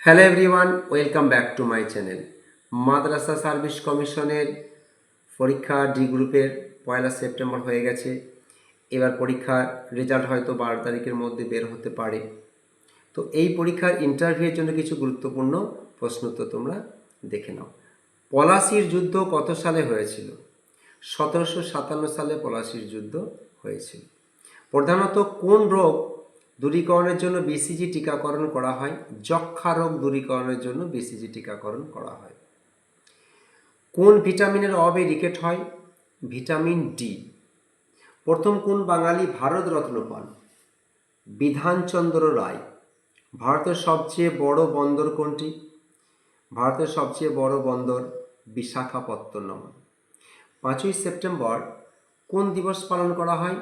Hello everyone, welcome back to my channel. Madrasa service কমিশনের পরীক্ষা D গ্রুপের 1 September হয়ে গেছে। এবার পরীক্ষার রেজাল্ট হয়তো 12 তারিখের মধ্যে বের হতে পারে। তো এই পরীক্ষার ইন্টারভিউয়ের জন্য কিছু গুরুত্বপূর্ণ প্রশ্ন তো তোমরা দেখে নাও। পলাশির যুদ্ধ কত সালে হয়েছিল? 1757 সালে পলাশির যুদ্ধ হয়েছিল। প্রধানত কোন রোগ দূরীকরণের জন্য বিসিজি টিকাকরণ করা হয়? যক্ষ্মা রোগ দূরীকরণের জন্য বিসিজি টিকাকরণ করা হয়। কোন ভিটামিনের অভাবে রিকেট হয়? Vitamin D. প্রথম কোন বাঙালি ভারতরত্ন পান? বিধানচন্দ্র রায়। ভারতের সবচেয়ে বড় বন্দর কোনটি? ভারতের সবচেয়ে বড় বন্দর বিশাখাপত্তনম। 5ই সেপ্টেম্বর কোন দিবস পালন করা হয়?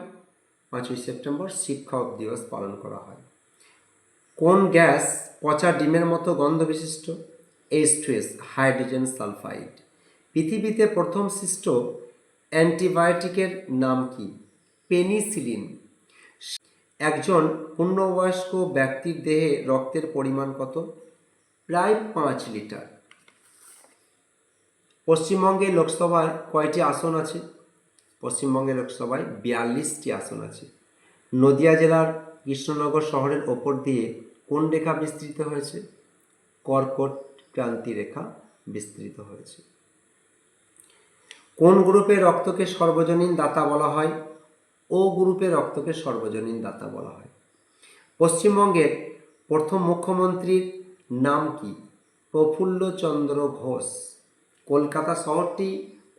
5ই সেপ্টেম্বর শিক্ষক দিবস পালন করা হয়। কোন গ্যাস পচা ডিমের মতো গন্ধ বিশিষ্ট? H2S, hydrogen sulphide. পৃথিবীতে প্রথম সৃষ্ট অ্যান্টিবায়োটিকের নাম কি? পেনিসিলিন। একজন পূর্ণবয়স্ক ব্যক্তির দেহে রক্তের পরিমাণ কত? প্রায় 5 লিটার। পশ্চিমবঙ্গে লোকসভায় কয়টি আসন আছে? পশ্চিমবঙ্গে লোকসভায় 42টি আসন আছে। নদিয়া জেলার কৃষ্ণনগর শহরের ওপর দিয়ে কোন রেখা বিস্তৃত হয়েছে? কর্কট ক্রান্তি রেখা বিস্তৃত হয়েছে। কোন গ্রুপের রক্তকে সর্বজনীন দাতা বলা হয়? ও গ্রুপের রক্তকে সর্বজনীন দাতা বলা হয়। পশ্চিমবঙ্গের প্রথম মুখ্যমন্ত্রীর নাম কি? প্রফুল্লচন্দ্র ঘোষ। কলকাতা শহরটি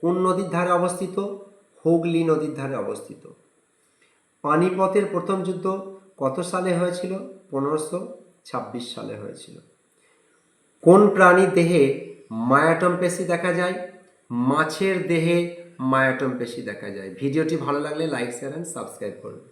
কোন নদীর ধারে অবস্থিত? হুগলি নদীর ধারে অবস্থিত। পানিপথের প্রথম যুদ্ধ কত সালে হয়েছিল? 1526 সালে হয়েছিল। কোন প্রাণীর দেহে মায়োটম পেশি দেখা যায়? মাছের দেহে মায়োটম পেশি দেখা যায়। ভিডিওটি ভালো লাগলে লাইক, শেয়ার অ্যান্ড সাবস্ক্রাইব করুন।